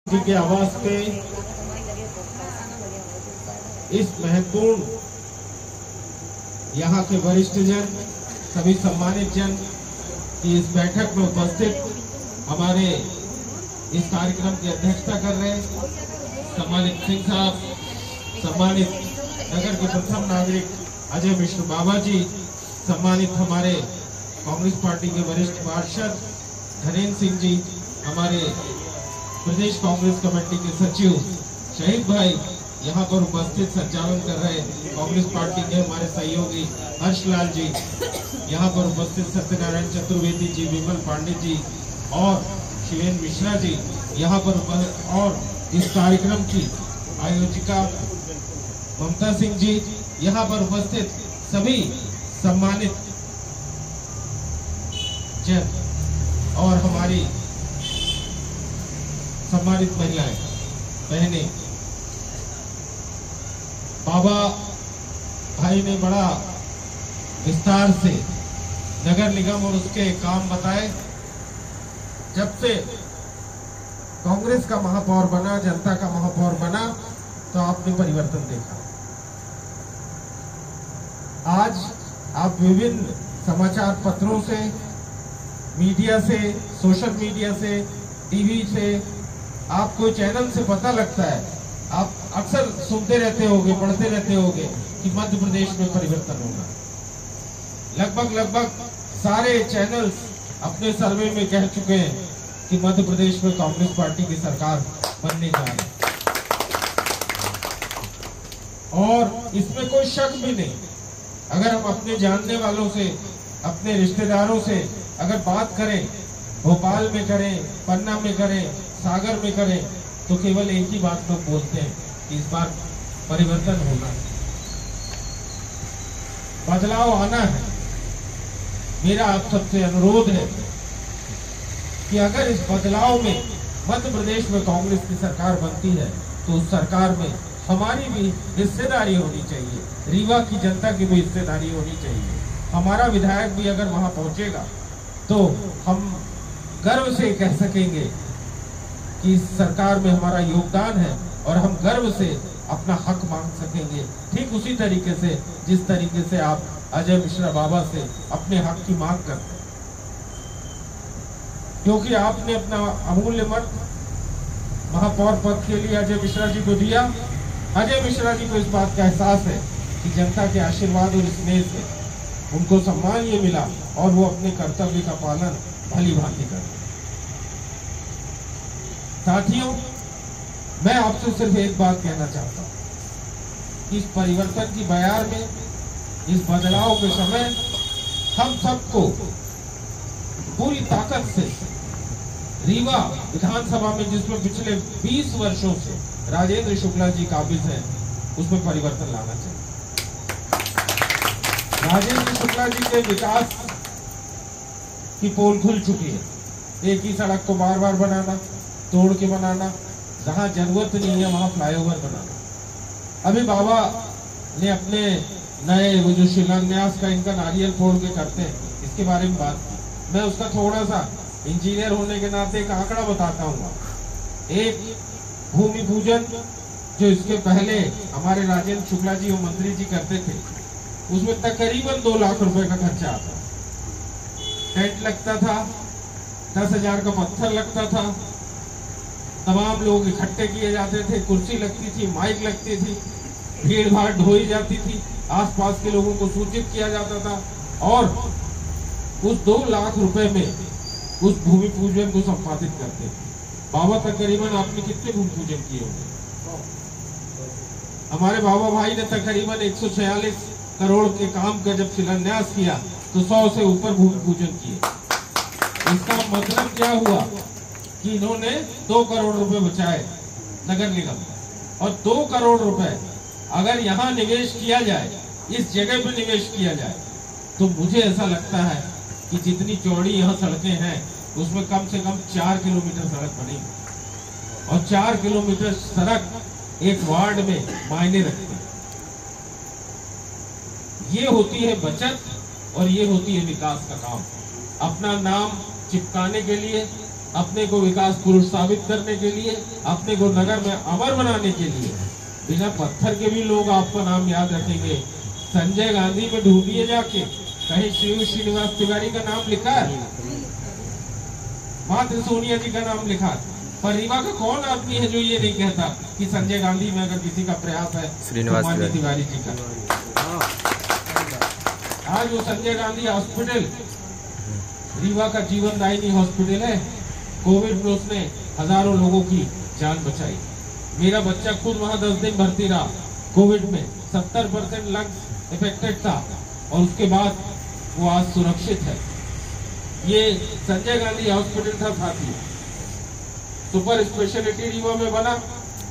जी के आवास पे इस महत्वपूर्ण यहाँ के वरिष्ठ जन, सभी सम्मानित जन की इस बैठक में उपस्थित हमारे इस कार्यक्रम की अध्यक्षता कर रहे सम्मानित सिंह साहब, सम्मानित नगर के प्रथम नागरिक अजय मिश्र बाबा जी, सम्मानित हमारे कांग्रेस पार्टी के वरिष्ठ पार्षद धनेन्द्र सिंह जी, हमारे प्रदेश कांग्रेस कमेटी के सचिव शहीद भाई, यहाँ पर उपस्थित संचालन कर रहे कांग्रेस पार्टी के हमारे सहयोगी हर्षलाल जी, यहाँ पर उपस्थित सत्यनारायण चतुर्वेदी जी, विमल पांडे जी और शिवेंद्र मिश्रा जी, यहाँ पर और इस कार्यक्रम की आयोजिका ममता सिंह जी, यहाँ पर उपस्थित सभी सम्मानित जन और हमारी सम्मानित महिलाएं, बहनें, बाबा भाई ने बड़ा विस्तार से नगर निगम और उसके काम बताए। जब से कांग्रेस का महापौर बना, जनता का महापौर बना, तो आपने परिवर्तन देखा। आज आप विभिन्न समाचार पत्रों से, मीडिया से, सोशल मीडिया से, टीवी से, आपको चैनल से पता लगता है, आप अक्सर सुनते रहते होंगे, पढ़ते रहते होंगे कि मध्य प्रदेश में परिवर्तन होगा। लगभग सारे चैनल्स अपने सर्वे में कह चुके हैं कि मध्य प्रदेश में कांग्रेस पार्टी की सरकार बनने जा रही है, और इसमें कोई शक भी नहीं। अगर हम अपने जानने वालों से, अपने रिश्तेदारों से अगर बात करें, भोपाल में करें, पन्ना में करें, सागर में करें, तो केवल एक ही बात लोग बोलते हैं कि इस बार परिवर्तन होना है, बदलाव आना है। मेरा आप सबसे अनुरोध है कि अगर इस बदलाव में मध्य प्रदेश में कांग्रेस की सरकार बनती है, तो उस सरकार में हमारी भी हिस्सेदारी होनी चाहिए, रीवा की जनता की भी हिस्सेदारी होनी चाहिए। हमारा विधायक भी अगर वहां पहुंचेगा तो हम गर्व से कह सकेंगे कि इस सरकार में हमारा योगदान है, और हम गर्व से अपना हक मांग सकेंगे, ठीक उसी तरीके से जिस तरीके से आप अजय मिश्रा बाबा से अपने हक की मांग करते हैं, क्योंकि आपने अपना अमूल्य मत महापौर पद के लिए अजय मिश्रा जी को दिया। अजय मिश्रा जी को इस बात का एहसास है कि जनता के आशीर्वाद और स्नेह से उनको सम्मान ये मिला, और वो अपने कर्तव्य का पालन भली भांति करते। साथियों, मैं आपसे सिर्फ एक बात कहना चाहता हूं कि इस परिवर्तन की बयार में, इस बदलाव के समय हम सबको पूरी ताकत से रीवा विधानसभा में, जिसमें पिछले 20 वर्षों से राजेंद्र शुक्ला जी काबिज हैं, उसमें परिवर्तन लाना चाहिए। राजेंद्र शुक्ला जी के विकास की पोल खुल चुकी है। एक ही सड़क को बार बार बनाना, तोड़ के बनाना, जहां जरूरत नहीं है वहां फ्लाईओवर बनाना। अभी बाबा ने अपने नए वो जो शिलान्यास का इनका नारियल फोड़ के करते हैं, इसके बारे में बात की। मैं उसका थोड़ा सा इंजीनियर होने के नाते एक आंकड़ा बताता हूँ। एक भूमि पूजन जो इसके पहले हमारे राजेंद्र शुक्ला जी और मंत्री जी करते थे, उसमें तकरीबन 2 लाख रुपए का खर्चा आता। टेंट लगता था, 10,000 का पत्थर लगता था, तमाम लोग इकट्ठे किए जाते थे, कुर्सी लगती थी, माइक लगती थी, भीड़ भाड़ ढोई जाती थी, आसपास के लोगों को सूचित किया जाता था, और उस 2 लाख रुपए में उस भूमि पूजन को संपादित करते थे। बाबा तकरीबन आपने कितने भूमि पूजन किए होंगे? हमारे बाबा भाई ने तकरीबन 146 करोड़ के काम का जब शिलान्यास किया तो 100 से ऊपर भूमि पूजन किए। इसका मतलब क्या हुआ कि इन्होंने 2 करोड़ रुपए बचाए नगर निगम, और 2 करोड़ रुपए अगर यहाँ निवेश किया जाए, इस जगह पे निवेश किया जाए, तो मुझे ऐसा लगता है कि जितनी चौड़ी यहाँ सड़कें हैं, उसमें कम से कम 4 किलोमीटर सड़क बनेगी, और 4 किलोमीटर सड़क एक वार्ड में मायने रखती है। ये होती है बचत, और ये होती है विकास का काम। अपना नाम चिपकाने के लिए, अपने को विकास पुरुष साबित करने के लिए, अपने को नगर में अमर बनाने के लिए, बिना पत्थर के भी लोग आपका नाम याद रखेंगे। संजय गांधी में ढूंढिए जाके, कहीं शिव श्रीनिवास तिवारी का नाम लिखा है? मात्र सोनिया जी का नाम लिखा है। पर रीवा का कौन आदमी है जो ये नहीं कहता कि संजय गांधी में अगर किसी का प्रयास है श्रीनिवास तो तिवारी जी का। आज वो संजय गांधी हॉस्पिटल रीवा का जीवनदायिनी हॉस्पिटल है। कोविड में उसने हजारों लोगों की जान बचाई। मेरा बच्चा खुद वहां 10 दिन भर्ती रहा। कोविड में 70% लंग्स इफेक्टेड था और उसके बाद वो आज सुरक्षित है। ये संजय गांधी हॉस्पिटल था साथी। सुपर स्पेशलिटी रीवा में बना।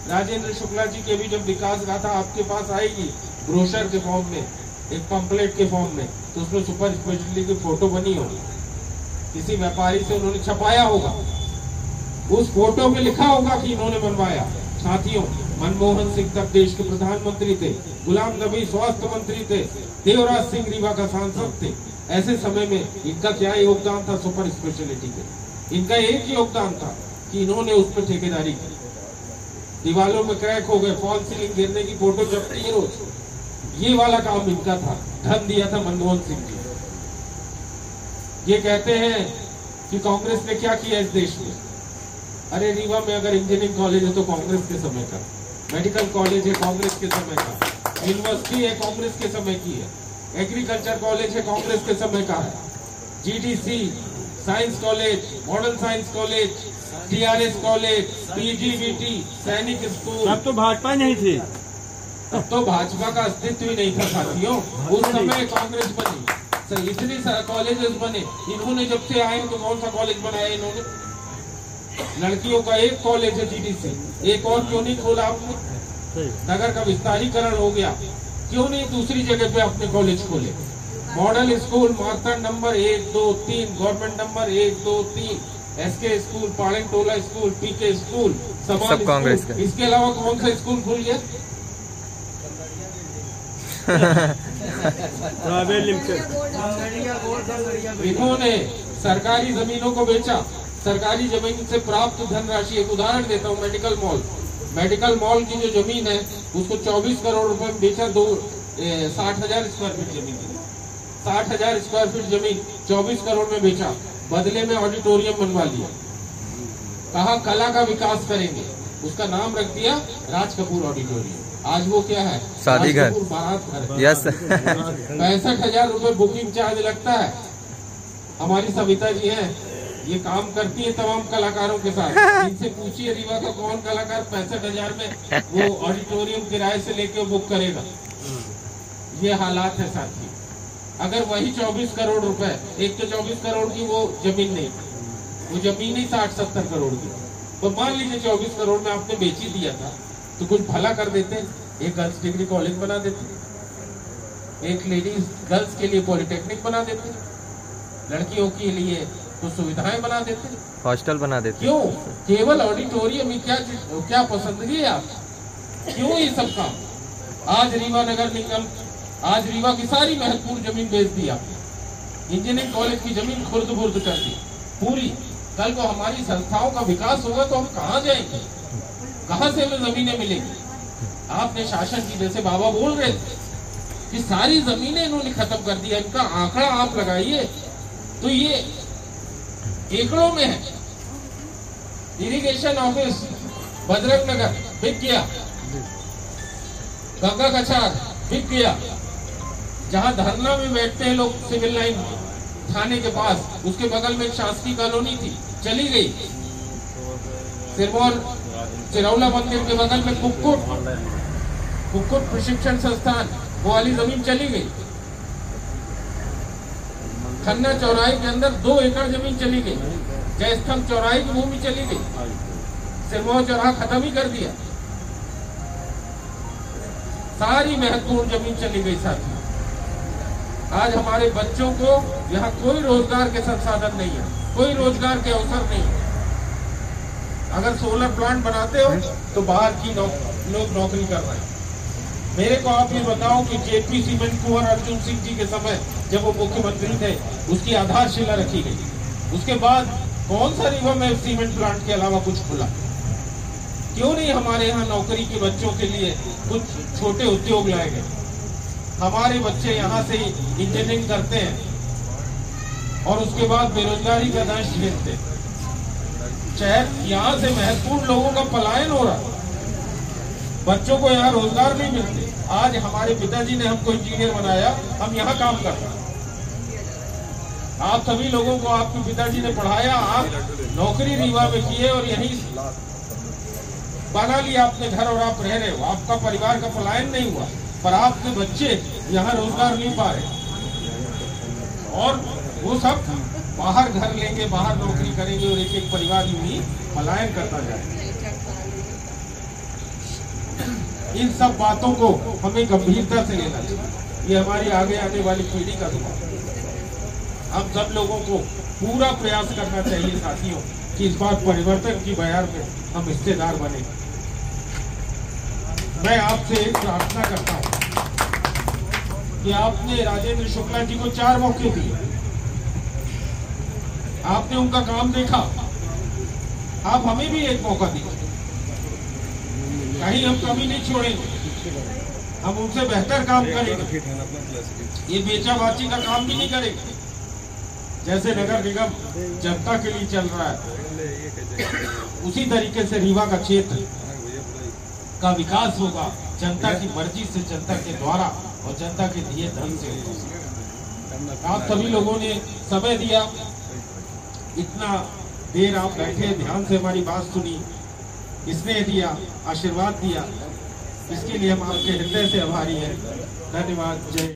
राजेंद्र शुक्ला जी की अभी जब विकास गाथा आपके पास आएगी ब्रोशर के फॉर्म में, एक पंपलेट के फॉर्म में, तो उसमें सुपर स्पेशलिटी की फोटो बनी होगी। किसी व्यापारी से उन्होंने छपाया होगा, उस फोटो में लिखा होगा कि इन्होंने बनवाया। साथियों, मनमोहन सिंह तक देश के प्रधानमंत्री थे, गुलाम नबी स्वास्थ्य मंत्री थे, देवराज सिंह रीवा का सांसद थे। ऐसे समय में इनका क्या योगदान था सुपर स्पेशलिटी के? इनका एक योगदान था कि इन्होंने उस पर ठेकेदारी की। दीवालों में क्रैक हो गए, फॉल सीलिंग गिरने की फोटो छपती है रोज। ये वाला काम इनका था। धन दिया था मनमोहन सिंह जी। ये कहते हैं कि कांग्रेस ने क्या किया इस देश में। अरे रीवा में अगर इंजीनियरिंग कॉलेज है तो कांग्रेस के समय का, मेडिकल कॉलेज है कांग्रेस के समय का, यूनिवर्सिटी है कांग्रेस के समय की है, एग्रीकल्चर कॉलेज है कांग्रेस के समय का है, GDC, science college, model science college, TRS college, PGBT, Sainik school. अब तो भाजपा नहीं थी, तब तो भाजपा का अस्तित्व ही नहीं था साथियों। उस समय कांग्रेस बनी, इतनी सारे कॉलेजेस बने। इन्होंने जब से आए तो कौन सा कॉलेज बनाया इन्होंने? लड़कियों का एक कॉलेज है जीडीसी, एक और क्यों नहीं खोला आपने? नगर का विस्तारीकरण हो गया, क्यों नहीं दूसरी जगह पे अपने कॉलेज खोले? Model school, Martand number 1, 2, 3, government number 1, 2, 3, SK school, Padeng Tola school, PK school, सब कांग्रेस का। इसके अलावा कौन सा स्कूल खुल गया? इन्होंने सरकारी जमीनों को बेचा। सरकारी जमीन से प्राप्त धनराशि, एक उदाहरण देता हूँ, मेडिकल मॉल की जो जमीन है उसको 24 करोड़ रुपए में बेचा। 60,000 स्क्वायर फीट जमीन, 60,000 स्क्वायर फीट जमीन 24 करोड़ में बेचा। बदले में ऑडिटोरियम बनवा लिया। कहा कला का विकास करेंगे, उसका नाम रख दिया राज कपूर ऑडिटोरियम। आज वो क्या है? शादी घर, बारात घर। यस। 65,000 रुपए बुकिंग चार्ज लगता है। हमारी सविता जी हैं, ये काम करती है तमाम कलाकारों के साथ। इनसे पूछिए रीवा का कौन कलाकार 65,000 में वो ऑडिटोरियम किराए से लेके बुक करेगा? ये हालात है साथी। अगर वही 24 करोड़ रुपए, एक तो 24 करोड़ की वो जमीन नहीं, वो जमीन ही 60-70 करोड़ की, तो मान लीजिए 24 करोड़ में आपने बेच ही दिया था, तो कुछ भला कर देते। एक गर्ल्स डिग्री कॉलेज बना देते, एक लेडीज गर्ल्स के लिए पॉलिटेक्निक बना देते, लड़कियों के लिए तो सुविधाएं बना देते, हॉस्टल बना देते। क्यों केवल ऑडिटोरियम ही? क्या पसंदगी है आप? क्यों ये सब काम? आज रीवा नगर निगम, आज रीवा की सारी महत्वपूर्ण जमीन बेच दिया। इंजीनियरिंग कॉलेज की जमीन खुर्द-बुर्द कर दी पूरी। कल को हमारी संस्थाओं का विकास होगा तो हम कहाँ जाएंगे? कहाँ से हमें जमीनें मिलेंगी? आपने शासन की, जैसे बाबा बोल रहे थे कि सारी जमीनें इन्होंने खत्म कर दिया। इनका आंकड़ा आप लगाइए तो ये एकड़ों में है। इरिगेशन ऑफिस बजरंग नगर बिक गया, गंगा कछार बिक गया। जहां धरना में बैठते हैं लोग सिविल लाइन थाने के पास, उसके बगल में एक शासकीय कॉलोनी थी, चली गई। सिरमौर चिरौला मंदिर के बगल में कुक्कुट प्रशिक्षण संस्थान, वो वाली जमीन चली गई। खन्ना चौराहे के अंदर 2 एकड़ जमीन चली गई। जयस्तंभ चौराहे की भूमि चली गई। सिरमौर चौराहा खत्म ही कर दिया। सारी महत्वपूर्ण जमीन चली गई साथी। आज हमारे बच्चों को यहाँ कोई रोजगार के संसाधन नहीं है, कोई रोजगार के अवसर नहीं है। अगर सोलर प्लांट बनाते हो तो बाहर की लोग नौकरी कर रहे हैं। मेरे को आप ये बताओ कि जेपी सीमेंट कुंवर अर्जुन सिंह जी के समय जब वो मुख्यमंत्री थे, उसकी आधारशिला रखी गई। उसके बाद कौन सा रीवा में सीमेंट प्लांट के अलावा कुछ खुला? क्यों नहीं हमारे यहाँ नौकरी के बच्चों के लिए कुछ छोटे उद्योग लाए गए? हमारे बच्चे यहाँ से इंजीनियरिंग करते हैं और उसके बाद बेरोजगारी का दंश झेलते हैं। शहर यहाँ से महत्वपूर्ण लोगों का पलायन हो रहा, बच्चों को यहाँ रोजगार नहीं मिलते। आज हमारे पिताजी ने हमको इंजीनियर बनाया, हम यहाँ काम कर रहे हैं। आप सभी लोगों को आपके पिताजी ने पढ़ाया, आप नौकरी रीवा में किए और यहीं बना लिया आपने घर और आप रह रहे हो। आपका परिवार का पलायन नहीं हुआ, पर आपके बच्चे यहाँ रोजगार नहीं पा रहे और वो सब बाहर घर लेंगे, बाहर नौकरी करेंगे और एक एक परिवार यूं ही पलायन करता जाएगा। इन सब बातों को हमें गंभीरता से लेना चाहिए। ये हमारी आगे आने वाली पीढ़ी का दुआ। हम सब लोगों को पूरा प्रयास करना चाहिए साथियों कि इस बार परिवर्तन की बयार में हम हिस्सेदार बने। मैं आपसे एक प्रार्थना करता हूं कि आपने राजेंद्र शुक्ला जी को 4 मौके दिए, आपने उनका काम देखा, आप हमें भी एक मौका दीजिए। कहीं हम कमी नहीं छोड़ेंगे, हम उनसे बेहतर काम करेंगे। ये बेचाबाची का काम भी नहीं करेंगे। जैसे नगर निगम जनता के लिए चल रहा है, उसी तरीके से रीवा का क्षेत्र का विकास होगा, जनता की मर्जी से, जनता के द्वारा और जनता के दिए धन से होगा। आप सभी लोगों ने समय दिया, इतना देर आप बैठे, ध्यान से हमारी बात सुनी, स्नेह दिया, आशीर्वाद दिया, इसके लिए हम आपके हृदय से आभारी हैं। धन्यवाद। जय